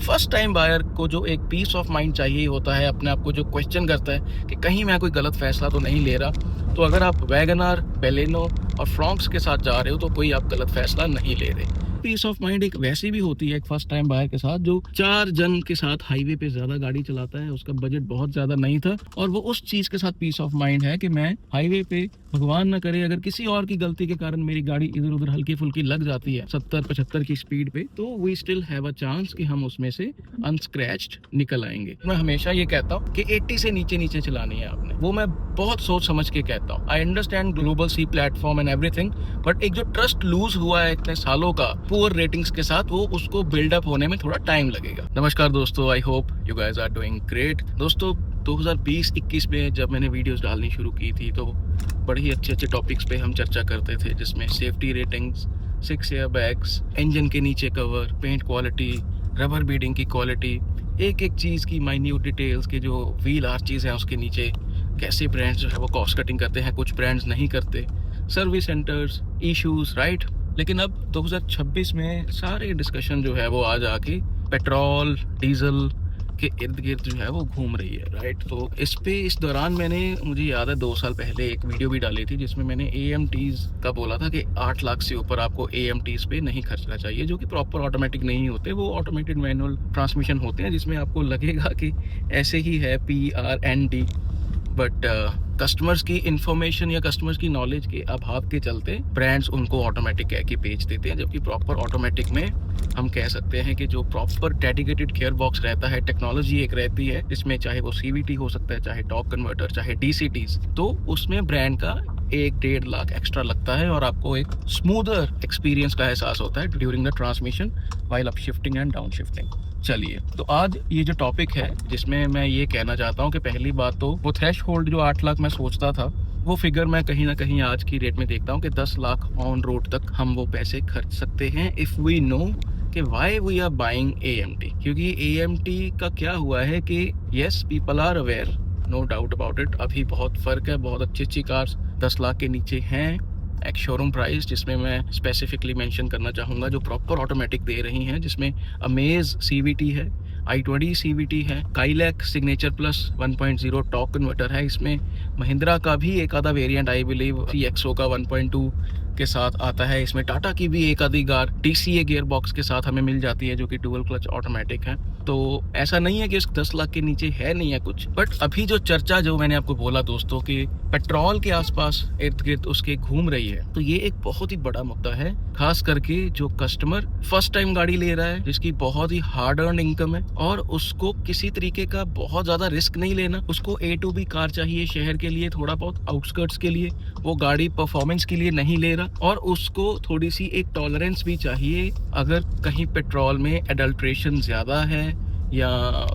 First time buyer को जो एक पीस ऑफ माइंड चाहिए होता है, अपने आप को जो क्वेश्चन करता है कि कहीं मैं कोई गलत फैसला तो नहीं ले रहा, तो अगर आप वैगनआर, बेलेनो और फ्रॉन्क्स के साथ जा रहे हो तो कोई आप गलत फैसला नहीं ले रहे। पीस ऑफ माइंड एक वैसी भी होती है एक फर्स्ट टाइम बायर के साथ जो 4 जन के साथ हाईवे पे ज्यादा गाड़ी चलाता है, उसका बजट बहुत ज्यादा नहीं था और वो उस चीज के साथ पीस ऑफ माइंड है कि मैं हाईवे पे, भगवान ना करे अगर किसी और की गलती के कारण मेरी गाड़ी इधर उधर हल्की फुल्की लग जाती है 70-75 की स्पीड पे, तो we still have a chance कि हम उसमें से अनस्क्रैच्ड निकल आएंगे। मैं हमेशा ये कहता हूँ कि 80 से नीचे नीचे चलानी है आपने, वो मैं बहुत सोच समझ के कहता हूँ। I understand global C platform and everything, but एक जो ट्रस्ट लूज हुआ है इतने सालों का पुअर रेटिंग्स के साथ, वो उसको बिल्डअप होने में थोड़ा टाइम लगेगा। नमस्कार दोस्तों, I hope you guys are doing great. दोस्तों 2020-21 में जब मैंने वीडियोस डालनी शुरू की थी तो बड़े ही अच्छे अच्छे टॉपिक्स पे हम चर्चा करते थे, जिसमें safety ratings, 6 air bags, engine के नीचे cover, paint quality, rubber beading की क्वालिटी, एक एक चीज़ की माइन्यूट डिटेल्स के जो व्हील आर्चेज हैं उसके नीचे कैसे ब्रांड्स जो है वो कॉस्ट कटिंग करते हैं, कुछ ब्रांड्स नहीं करते, सर्विस सेंटर्स, इश्यूज, राइट। लेकिन अब 2026 में सारे डिस्कशन जो है वो आज आके पेट्रोल डीजल के इर्द गिर्द जो है वो घूम रही है, राइट। तो इस दौरान मुझे याद है 2 साल पहले एक वीडियो भी डाली थी जिसमें मैंने AMTs का बोला था कि 8 लाख से ऊपर आपको AMTs पे नहीं खर्चना चाहिए, जो कि प्रॉपर ऑटोमेटिक नहीं होते, वो ऑटोमेटेड मैनुअल ट्रांसमिशन होते हैं जिसमें आपको लगेगा कि ऐसे ही है PRND, बट कस्टमर्स की इंफॉर्मेशन या कस्टमर्स की नॉलेज के अभाव के चलते ब्रांड्स उनको ऑटोमेटिक कह के बेच देते हैं, जबकि प्रॉपर ऑटोमेटिक में हम कह सकते हैं कि जो प्रॉपर डेडिकेटेड गियर बॉक्स रहता है, टेक्नोलॉजी एक रहती है जिसमें चाहे वो CVT हो सकता है, चाहे टॉर्क कन्वर्टर, चाहे DCTs, तो उसमें ब्रांड का 1-1.5 लाख एक्स्ट्रा लगता है और आपको एक स्मूदर एक्सपीरियंस का एहसास होता है during the transmission while up shifting and down shifting. चलिए, तो आज ये जो टॉपिक है जिसमें मैं ये कहना चाहता हूँ कि पहली बात तो वो थ्रेशहोल्ड जो 8 लाख मैं सोचता था, वो फिगर मैं कहीं ना कहीं आज की रेट में देखता हूँ कि 10 लाख ऑन रोड तक हम वो पैसे खर्च सकते हैं इफ़ वी नो कि why we are buying AMT। क्योंकि AMT का क्या हुआ है कि yes, people are aware, no doubt about it, अभी बहुत फ़र्क है, बहुत अच्छी अच्छी कार्स 10 लाख के नीचे हैं एक शोरूम प्राइस, जिसमें मैं स्पेसिफिकली मेंशन करना चाहूँगा जो प्रॉपर ऑटोमेटिक दे रही हैं, जिसमें अमेज CVT है, i20 CVT है, Kylaq signature plus 1.0 torque converter है, इसमें महिंद्रा का भी एक आधा वेरिएंट आई बिलीव EXO का 1.2 के साथ आता है, इसमें टाटा की भी एक आधी कार TCA गियर बॉक्स के साथ हमें मिल जाती है जो कि डुअल क्लच ऑटोमेटिक है। तो ऐसा नहीं है कि इस 10 लाख के नीचे है नहीं है कुछ, बट अभी जो चर्चा जो मैंने आपको बोला दोस्तों कि पेट्रोल के आसपास इर्द गिर्द उसके घूम रही है, तो ये एक बहुत ही बड़ा मुद्दा है, खास करके जो कस्टमर फर्स्ट टाइम गाड़ी ले रहा है, जिसकी बहुत ही हार्ड अर्न इनकम है और उसको किसी तरीके का बहुत ज्यादा रिस्क नहीं लेना, उसको A to B कार चाहिए शहर के लिए, थोड़ा बहुत आउटस्कर्ट्स के लिए, वो गाड़ी परफॉर्मेंस के लिए नहीं ले रहा, और उसको थोड़ी सी एक टॉलरेंस भी चाहिए अगर कहीं पेट्रोल में एडल्ट्रेशन ज्यादा है या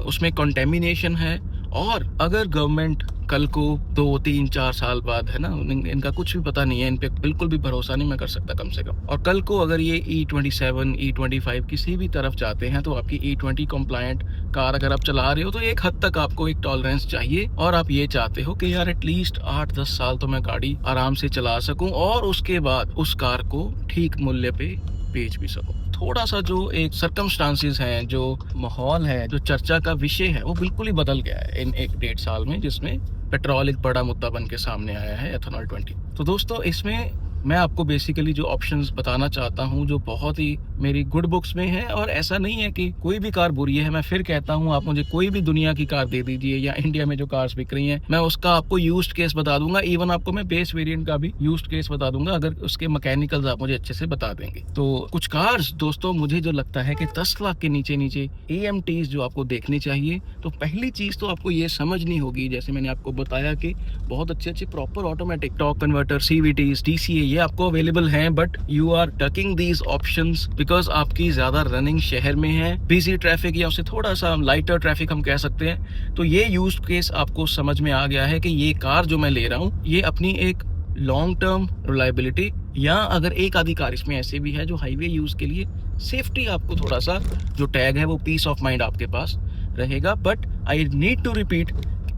उसमें कंटेमिनेशन है, और अगर गवर्नमेंट कल को 2-3-4 साल बाद, है ना, इनका कुछ भी पता नहीं है, इन पे बिल्कुल भी भरोसा नहीं मैं कर सकता कम से कम, और कल को अगर ये E27 E25 किसी भी तरफ जाते हैं तो आपकी E20 कंप्लायंट कार अगर आप चला रहे हो तो एक हद तक आपको एक टॉलरेंस चाहिए, और आप ये चाहते हो कि यार एटलीस्ट 8-10 साल तो मैं गाड़ी आराम से चला सकूं और उसके बाद उस कार को ठीक मूल्य पे बेच भी सकूं। थोड़ा सा जो एक सर्कमस्टांसेस हैं, जो माहौल है, जो चर्चा का विषय है, वो बिल्कुल ही बदल गया है इन 1-1.5 साल में, जिसमें पेट्रोल एक बड़ा मुद्दा बन के सामने आया है, एथेनॉल 20। तो दोस्तों इसमें मैं आपको बेसिकली जो ऑप्शंस बताना चाहता हूं जो बहुत ही मेरी गुड बुक्स में है, और ऐसा नहीं है कि कोई भी कार बुरी है, मैं फिर कहता हूं आप मुझे कोई भी दुनिया की कार दे दीजिए या इंडिया में जो कार्स बिक रही हैं मैं उसका आपको यूज्ड केस बता दूंगा, इवन आपको मैं बेस वेरिएंट का भी यूज्ड केस बता दूंगा अगर उसके मैकेनिकल्स आप मुझे अच्छे से बता देंगे। तो कुछ कार्स दोस्तों मुझे जो लगता है कि 10 लाख के नीचे नीचे AMTs जो आपको देखनी चाहिए, तो पहली चीज तो आपको ये समझनी होगी, जैसे मैंने आपको बताया कि बहुत अच्छे अच्छे proper automatic torque converter, CVTs, DCA ये आपको अवेलेबल हैं, but you are taking these options because आपकी ज्यादा रनिंग शहर में है, बिजी ट्रैफिक या उससे थोड़ा सा लाइटर ट्रैफिक हम कह सकते हैं। तो ये यूज केस आपको समझ में आ गया है कि ये कार जो मैं ले रहा हूँ ये अपनी एक लॉन्ग टर्म रिलायबिलिटी, या अगर एक आधी कार इसमें ऐसे भी है जो हाईवे यूज के लिए सेफ्टी, आपको थोड़ा सा जो टैग है वो पीस ऑफ माइंड आपके पास रहेगा। But I need to repeat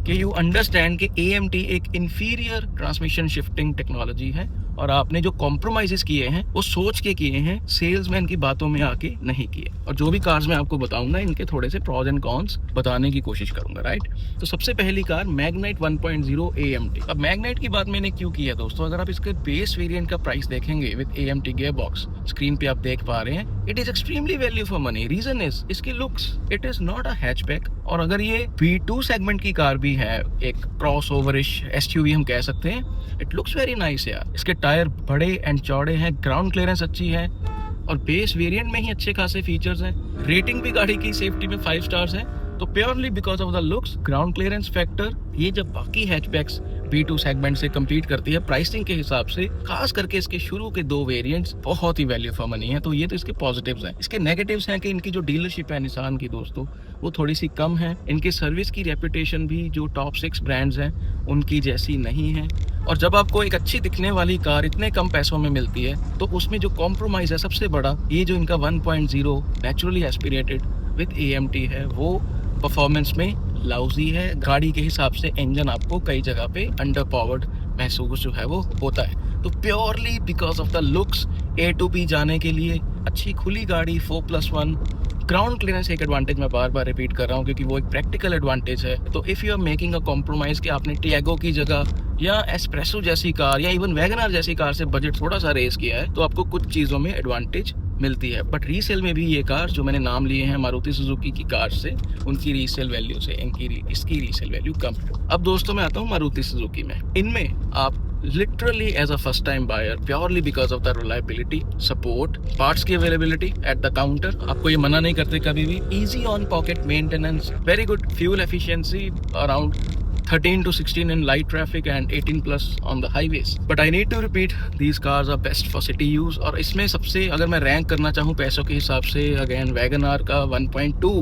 कि यू अंडरस्टैंड कि AMT एक इंफीरियर ट्रांसमिशन शिफ्टिंग टेक्नोलॉजी है और आपने जो कॉम्प्रोमाइजेस किए हैं वो सोच के किए हैं, सेल्समैन की बातों में आके नहीं किए। और जो भी कार्स मैं आपको बताऊंगा इनके थोड़े से प्रॉज एंड कॉन्स बताने की कोशिश करूंगा, राइट। तो सबसे पहली कार मैग्नाइट 1.0 AMT। अब मैग्नाइट की बात मैंने क्यों की है दोस्तों, अगर आप इसके बेस वेरिएंट का प्राइस देखेंगे with AMT gear box, screen पे आप देख पा रहे हैं, it is extremely value for money. Reason is इसकी looks, it is not a hatchback. और अगर ये B2 सेगमेंट की कार भी है, एक क्रॉस ओवरिश SUV हम कह सकते हैं, इट लुक्स वेरी नाइस यार। इसके टायर बड़े एंड चौड़े हैं, ग्राउंड क्लियरेंस अच्छी है और बेस वेरिएंट में ही अच्छे खासे फीचर्स हैं। रेटिंग भी गाड़ी की सेफ्टी में 5 स्टार्स है। तो purely because of the looks, ground clearance factor, ये जब बाकी हैचबैक्स B2 सेगमेंट से compete करती है प्राइसिंग के हिसाब से, खास करके इसके शुरू के 2 वेरिएंट्स बहुत ही वैल्यू फॉर मनी है। तो ये तो इसके पॉजिटिव्स हैं। इसके नेगेटिव्स हैं कि इनकी जो डीलरशिप है निसान की दोस्तों, वो थोड़ी सी कम है। इनकी सर्विस की रेपुटेशन भी जो टॉप 6 ब्रांड्स हैं उनकी जैसी नहीं है। और जब आपको एक अच्छी दिखने वाली कार इतने कम पैसों में मिलती है तो उसमें जो कॉम्प्रोमाइज है सबसे बड़ा, ये जो इनका 1.0 नेचुरली एस्पिरेटेड विद AMT है, वो परफॉर्मेंस में लाउजी है। गाड़ी के हिसाब से इंजन आपको कई जगह पे अंडर पावर्ड महसूस जो है वो होता है। तो purely because of the looks, A to B जाने के लिए अच्छी खुली गाड़ी, 4+1 ग्राउंड क्लियरेंस एक एडवांटेज मैं बार बार रिपीट कर रहा हूँ क्योंकि वो एक प्रैक्टिकल एडवांटेज है। तो if you are making a compromise कि आपने टियागो की जगह या एस्प्रेसो जैसी कार या इवन वैगनआर जैसी कार से बजट थोड़ा सा रेस किया है, तो आपको कुछ चीज़ों में एडवांटेज मिलती है। बट रीसेल में भी ये कार जो मैंने नाम लिए हैं मारुति सुजुकी की कार से, उनकी रीसेल वैल्यू से इसकी रीसेल वैल्यू कम है। अब दोस्तों मैं आता हूँ मारुति सुजुकी में। इनमें आप literally as a first time buyer, purely because of the reliability, support, parts की availability at the counter, आपको ये मना नहीं करते कभी भी, easy on pocket maintenance, very good fuel efficiency, around 13 to 16 in light traffic and 18+ on the highways. But I need to repeat, these cars are best for city use। और इसमें सबसे अगर मैं रैंक करना चाहूँ पैसों के हिसाब से, अगेन वैगनआर का 1.2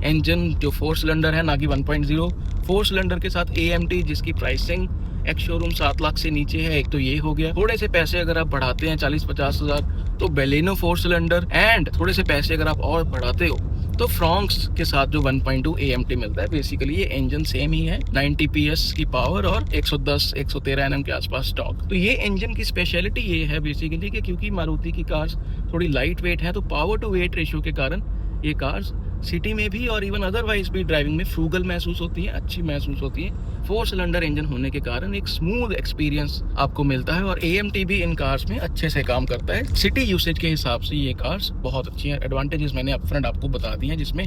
इंजन जो 4 सिलेंडर है ना कि 1.0 4 सिलेंडर के साथ AMT जिसकी प्राइसिंग एक्स शोरूम 7 लाख से नीचे है। एक तो ये हो गया। थोड़े से पैसे अगर आप बढ़ाते हैं 40-50 हज़ार तो बेलेनो 4 सिलेंडर, एंड थोड़े से पैसे अगर आप और बढ़ाते हो तो फ्रॉन्क्स के साथ जो 1.2 AMT मिलता है, बेसिकली ये इंजन सेम ही है, 90 PS की पावर और 110-113 Nm के आसपास टॉर्क। तो ये इंजन की स्पेशलिटी ये है बेसिकली कि क्योंकि मारुति की कार्स थोड़ी लाइट वेट है, तो पावर टू वेट रेशियो के कारण ये कार्स सिटी में भी और इवन अदरवाइज भी ड्राइविंग में फ्रूगल महसूस होती है, अच्छी महसूस होती है। 4 सिलेंडर इंजन होने के कारण एक स्मूथ एक्सपीरियंस आपको मिलता है और AMT भी इन कार्स में अच्छे से काम करता है। सिटी यूसेज के हिसाब से ये कार्स बहुत अच्छी हैं। एडवांटेजेस मैंने अपफ्रंट आपको बता दिए हैं, जिसमें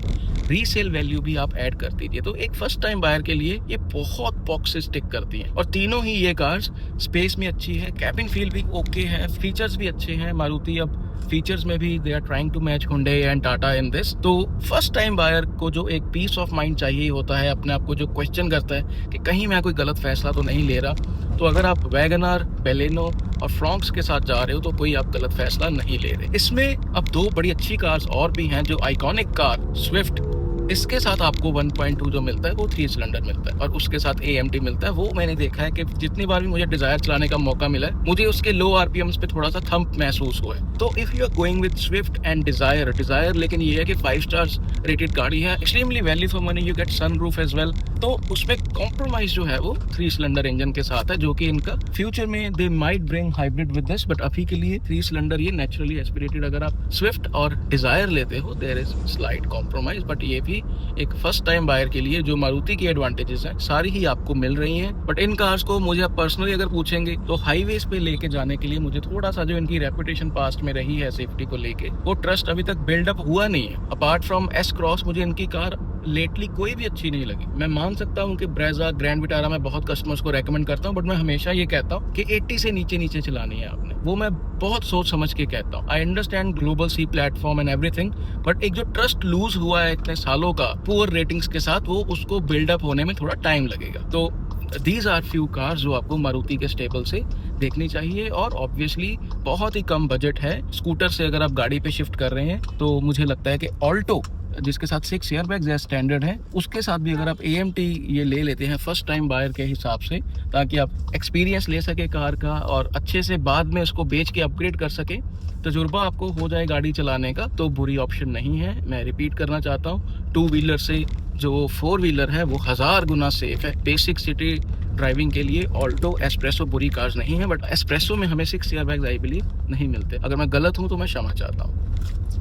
रीसेल वैल्यू भी आप ऐड कर दीजिए। तो एक फर्स्ट टाइम बायर के लिए ये बहुत बॉक्सेस टिक करती हैं। और तीनों ही ये कार्स स्पेस में अच्छी है, कैबिन फील भी ओके है, फीचर्स भी अच्छे हैं। मारुति अब फीचर्स में भी they are trying to match Hyundai and Tata in this. तो फर्स्ट टाइम बायर को जो एक पीस ऑफ माइंड चाहिए होता है, अपने आप को जो क्वेश्चन करता है कि कहीं मैं कोई गलत फैसला तो नहीं ले रहा, तो अगर आप वैगनआर, बेलेनो और फ्रॉन्क्स के साथ जा रहे हो तो कोई आप गलत फैसला नहीं ले रहे। इसमें अब 2 बड़ी अच्छी कार्स और भी हैं, जो आइकॉनिक कार स्विफ्ट, इसके साथ आपको 1.2 जो मिलता है वो 3 सिलेंडर मिलता है और उसके साथ AMT मिलता है। वो मैंने देखा है कि जितनी बार भी मुझे डिजायर चलाने का मौका मिला है, मुझे उसके लो RPMs पे थोड़ा सा थंप महसूस हुआ है। तो if you are going with Swift and Dzire लेकिन ये है कि 5 स्टार्स रेटेड गाड़ी है, extremely value for money, you get sunroof as well. तो उसमें कॉम्प्रोमाइज जो है वो 3 सिलेंडर इंजन के साथ है, जो कि इनका फ्यूचर में they might bring hybrid with this, but अभी के लिए 3 सिलेंडर ये नेचुरली एस्पिरेटेड। अगर आप स्विफ्ट और डिजायर लेते हो there is slight compromise, but ये भी एक फर्स्ट टाइम बायर के लिए जो मारुति की एडवांटेजेस हैं सारी ही आपको मिल रही हैं। बट इन कार्स को मुझे पर्सनली अगर पूछेंगे तो हाईवेज पे लेके जाने के लिए मुझे थोड़ा सा जो इनकी रेपुटेशन पास्ट में रही है सेफ्टी को लेके, वो ट्रस्ट अभी तक बिल्डअप हुआ नहीं है। अपार्ट फ्रॉम S क्रॉस मुझे इनकी कार लेटली कोई भी अच्छी नहीं लगी। मैं मान सकता हूँ कि ब्रेजा, ग्रैंड विटारा मैं बहुत कस्टमर्स को रेकमेंड करता हूँ, बट मैं हमेशा ये कहता हूँ कि 80 से नीचे चलानी है आपने। वो मैं बहुत सोच समझ के कहता हूँ। I understand global C platform and everything, but एक जो ट्रस्ट लूज हुआ है इतने सालों का पुअर रेटिंग्स के साथ, वो उसको बिल्डअप होने में थोड़ा टाइम लगेगा। तो दीज आर फ्यू कार्स जो आपको मारुति के स्टेबल से देखनी चाहिए। और ऑब्वियसली बहुत ही कम बजट है। स्कूटर से अगर आप गाड़ी पे शिफ्ट कर रहे हैं तो मुझे लगता है कि ऑल्टो जिसके साथ 6 एयरबैग्स या स्टैंडर्ड है, उसके साथ भी अगर आप AMT ये ले लेते हैं फर्स्ट टाइम बायर के हिसाब से, ताकि आप एक्सपीरियंस ले सके कार का और अच्छे से बाद में उसको बेच के अपग्रेड कर सके, तजुर्बा आपको हो जाए गाड़ी चलाने का, तो बुरी ऑप्शन नहीं है। मैं रिपीट करना चाहता हूँ, 2 व्हीलर से जो 4 व्हीलर है वो 1000 गुना सेफ है। बेसिक सिटी ड्राइविंग के लिए। ऑल्टो एस्प्रेसो बुरी कार्स नहीं है, बट एस्प्रेसो में हमें 6 एयरबैग्स आई बिलीव नहीं मिलते। अगर मैं गलत हूँ तो मैं क्षमा चाहता हूँ।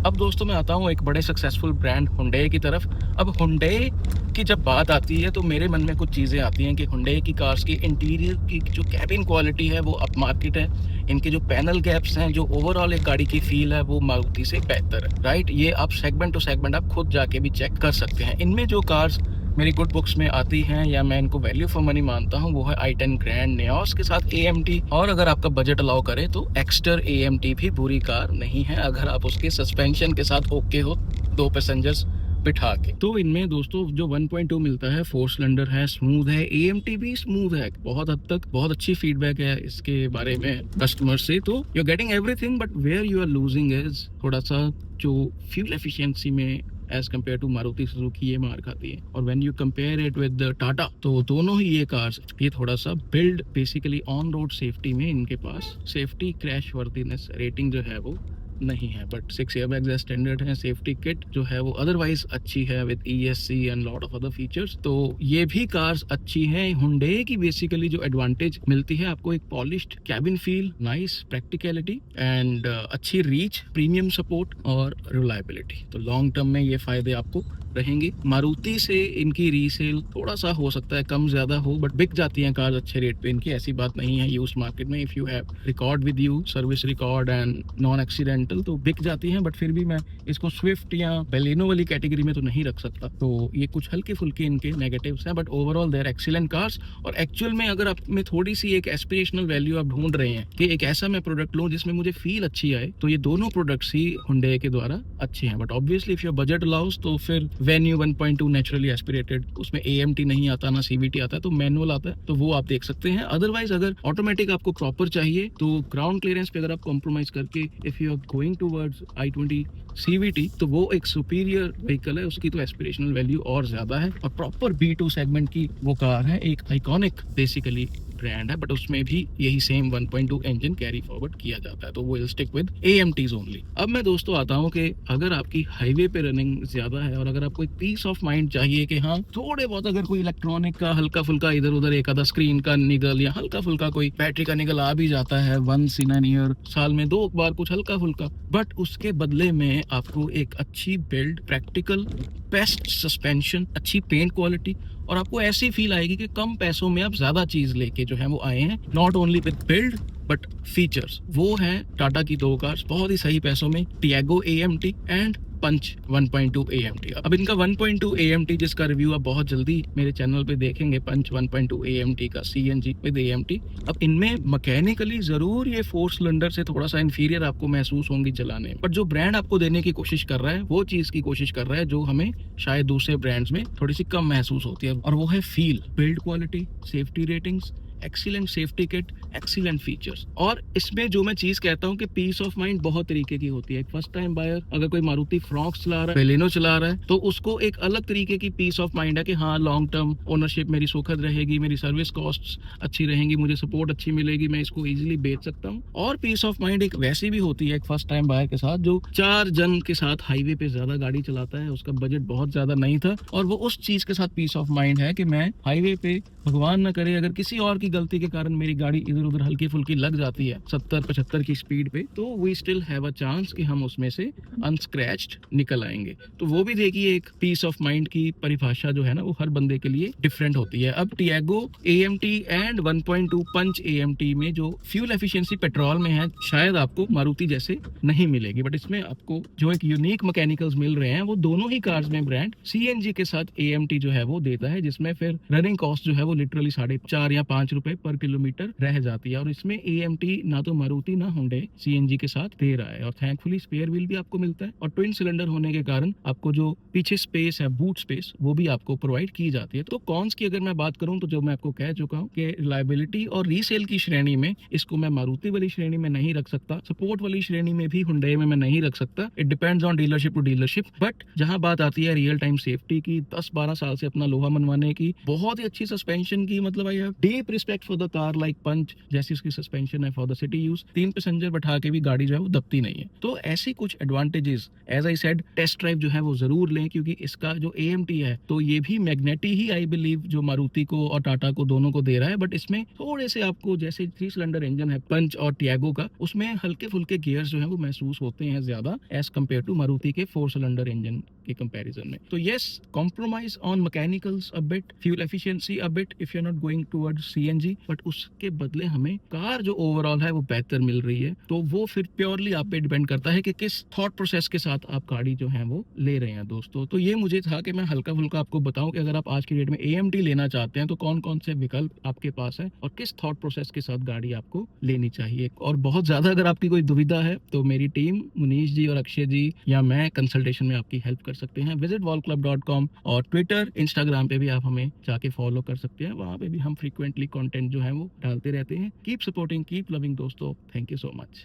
अब दोस्तों मैं आता हूँ एक बड़े सक्सेसफुल ब्रांड हुंडई की तरफ। अब हुंडई की जब बात आती है तो मेरे मन में कुछ चीज़ें आती हैं कि हुंडई की कार्स की इंटीरियर की जो कैबिन क्वालिटी है वो अप मार्केट है। इनके जो पैनल गैप्स हैं, जो ओवरऑल एक गाड़ी की फील है, वो मारुति से बेहतर है, राइट। ये आप सेगमेंट टू सेगमेंट आप खुद जाके भी चेक कर सकते हैं। इनमें जो कार्स मेरी गुड बुक्स में आती हैं या मैं इनको वैल्यू फॉर मनी मानता हूँ वो है i10 ग्रैंड नियोस के साथ AMT। और अगर आपका बजट अलाउ करे तो एक्स्टर AMT भी बुरी कार नहीं है, अगर आप उसके सस्पेंशन के साथ ओके हो 2 पैसेंजर्स बिठा के। तो इनमें दोस्तों जो 1.2 मिलता है 4 सिलेंडर है, स्मूथ है, AMT भी स्मूथ है, बहुत हद तक बहुत अच्छी फीडबैक है इसके बारे में कस्टमर से। तो you are getting everything, but where you are losing is थोड़ा सा जो फ्यूल एफिशिएंसी में as compare to Maruti Suzuki ये मार खाती है। और when you compare it with Tata तो दोनों ही ये कार्स ये थोड़ा सा build basically on road safety में इनके पास सेफ्टी क्रैश वर्दीनेस रेटिंग जो है वो नहीं है, बट 6 एयरबैग्स स्टैंडर्ड है। सेफ्टी किट जो है वो अदरवाइज अच्छी है with ESC and lot of other features. तो ये भी कार्स अच्छी हैं। हुंडई की बेसिकली जो एडवांटेज मिलती है आपको एक polished cabin feel, nice practicality and अच्छी रीच, प्रीमियम सपोर्ट और रिलायबिलिटी। तो लॉन्ग टर्म में ये फायदे आपको रहेंगे। मारुति से इनकी रीसेल थोड़ा सा हो सकता है कम ज्यादा हो, बट बिक जाती हैं कार्स अच्छे रेट पे इनकी, ऐसी बात नहीं है। यूज मार्केट में if you have record with you, service record and non accidental, तो बिक जाती हैं। बट फिर भी मैं इसको स्विफ्ट या बेलिनो वाली कैटेगरी में तो नहीं रख सकता। तो ये कुछ हल्के फुल्के इनके नेगेटिव्स हैं, but overall they're excellent cars. और एक्चुअल में अगर आप में थोड़ी सी एक एस्पिरेशनल वैल्यू आप ढूंढ रहे हैं कि एक ऐसा मैं प्रोडक्ट लूं जिसमें मुझे फील अच्छी आए, तो ये दोनों प्रोडक्ट्स ही हुंडई के द्वारा अच्छे हैं। But obviously if your budget allows तो फिर वेन्यू 1.2 नेचुरली एस्पिरेटेड, उसमें AMT नहीं आता ना CVT आता है, तो मैनुअल आता है, तो वो आप देख सकते हैं। अदरवाइज अगर ऑटोमेटिक आपको प्रॉपर चाहिए तो ग्राउंड क्लियरेंस पे अगर आप कॉम्प्रोमाइज करके if you are going towards i20 CVT तो वो एक सुपीरियर व्हीकल है, उसकी तो एस्पिरेशनल वैल्यू और ज्यादा है। और प्रॉपर B2 सेगमेंट की वो कार है, एक आइकॉनिक बेसिकली ब्रांड है, बट उसमें भी यही सेम 1.2 इंजन कैरी फॉरवर्ड किया जाता है। तो वो will stick with AMTs only. अब मैं दोस्तों आता हूँ कि अगर आपकी हाईवे पे रनिंग ज्यादा है और अगर आपको एक पीस ऑफ माइंड चाहिए कि हाँ थोड़े बहुत अगर कोई इलेक्ट्रॉनिक का हल्का फुल्का इधर उधर एक आधा स्क्रीन का निगल या हल्का फुल्का कोई बैटरी का निगल आ भी जाता है वंस इन एन ईयर, साल में 2 बार कुछ हल्का फुल्का, बट उसके बदले में आपको एक अच्छी बिल्ड, प्रैक्टिकल, बेस्ट सस्पेंशन, अच्छी पेंट क्वालिटी और आपको ऐसी फील आएगी कि कम पैसों में आप ज्यादा चीज लेके जो है वो आए हैं। Not only with build but features. वो है टाटा की 2 कार्स बहुत ही सही पैसों में, Tiago AMT and Punch 1.2 AMT। अब इनका 1.2 AMT जिसका रिव्यू आप बहुत जल्दी मेरे चैनल पे देखेंगे, पंच 1.2 AMT का CNG विद AMT। अब इनमें मैकेनिकली जरूर ये 4 सिलेंडर से थोड़ा सा इंफीरियर आपको महसूस होंगी चलाने में, बट जो ब्रांड आपको देने की कोशिश कर रहा है वो चीज की कोशिश कर रहा है जो हमें शायद दूसरे ब्रांड्स में थोड़ी सी कम महसूस होती है, और वो है feel, build quality, safety ratings, excellent safety kit, excellent features. और इसमें जो मैं चीज कहता हूँ कि पीस ऑफ माइंड बहुत तरीके की होती है। फर्स्ट टाइम बायर अगर कोई मारुति फ्रॉक्स चला रहा है, बेलिनो चला रहा है, तो उसको एक अलग तरीके की पीस ऑफ माइंड है कि हाँ लॉन्ग टर्म ओनरशिप मेरी सुखद रहेगी, मेरी सर्विस कॉस्ट अच्छी रहेंगी, मुझे सपोर्ट अच्छी मिलेगी, मैं इसको इजीली बेच सकता हूँ। और पीस ऑफ माइंड एक वैसी भी होती है एक फर्स्ट टाइम बायर के साथ जो 4 जन के साथ हाईवे पे ज्यादा गाड़ी चलाता है, उसका बजट बहुत ज्यादा नहीं था, और वो उस चीज के साथ पीस ऑफ माइंड है कि मैं हाईवे पे भगवान न करे अगर किसी और की गलती के कारण मेरी गाड़ी इधर उधर हल्की फुल्की लग जाती है 70-75 की स्पीड पे, तो we still have a chance कि हम उसमें से अनस्क्रैच्ड निकल आएंगे। तो वो भी देखिए एक पीस ऑफ माइंड की परिभाषा जो है ना वो हर बंदे के लिए डिफरेंट होती है। अब Tiago AMT and 1.2 Punch AMT में जो फ्यूल एफिशिएंसी पेट्रोल में है शायद आपको मारुति जैसे नहीं मिलेगी, बट इसमें आपको जो एक यूनिक मैकेनिकल्स मिल रहे हैं वो दोनों ही कार्स में ब्रांड CNG के साथ AMT जो है वो देता है, जिसमें फिर रनिंग कॉस्ट जो है वो लिटरली 4.5 या 5 रुपए पर किलोमीटर रह जाती है। और इसमें AMT ना तो मारुति ना हुंडई CNG के साथ दे रहा है, और थैंकफुली स्पेयर व्हील भी आपको मिलता है, और ट्विन सिलेंडर होने के कारण आपको जो पीछे स्पेस है, बूट स्पेस, वो भी आपको प्रोवाइड की जाती है। तो कॉन्स की अगर मैं बात करूं तो जो मैं आपको कह चुका हूं कि रिलायबिलिटी और रीसेल की श्रेणी में इसको मैं मारुति वाली श्रेणी में नहीं रख सकता, सपोर्ट वाली श्रेणी में भी हुंडई में मैं नहीं रख सकता। It depends on dealership to dealership. But जहां बात आती है रियल टाइम सेफ्टी की, 10-12 साल से अपना लोहा मनवाने की, बहुत ही अच्छी सस्पेंशन की, मतलब I have deep respect for the car like punch जैसी उसकी सस्पेंशन है for the city use, 3 passenger बैठा के भी गाड़ी जो है वो दबती नहीं है। तो ऐसी कुछ advantages, as I said, test drive जो है वो जरूर लें, क्योंकि इसका जो AMT है तो ये भी मैग्नेटी ही आई बिलीव जो मारुति को और टाटा को दोनों को दे रहा है, बट इसमें थोड़े से आपको जैसे 3 सिलेंडर इंजन है पंच और टियागो का, उसमें हल्के फुल्के गियर्स जो है वो महसूस होते हैं ज्यादा एज कम्पेयर टू मारुति के 4 सिलेंडर इंजन के कंपैरिजन में। तो yes, compromise on mechanicals a bit, fuel efficiency a bit if you are not going towards CNG, but उसके बदले हमें कार जो ओवरऑल है वो बेहतर मिल रही है। तो वो फिर प्योरली आप पे डिपेंड करता है कि किस थॉट प्रोसेस के साथ आप गाड़ी जो है वो ले रहे हैं दोस्तों। तो ये मुझे था कि मैं हल्का फुल्का आपको बताऊं कि अगर आप आज की डेट में AMT लेना चाहते हैं तो कौन कौन से विकल्प आपके पास है और किस थॉट प्रोसेस के साथ गाड़ी आपको लेनी चाहिए। और बहुत ज्यादा अगर आपकी कोई दुविधा है तो मेरी टीम मुनीश जी और अक्षय जी या मैं कंसल्टेशन में आपकी हेल्प कर सकते हैं। विजिट wallclub.com और ट्विटर इंस्टाग्राम पे भी आप हमें जाके फॉलो कर सकते हैं, वहां पे भी हम फ्रीक्वेंटली कंटेंट जो है वो डालते रहते हैं। कीप सपोर्टिंग, कीप लविंग दोस्तों, थैंक यू सो मच।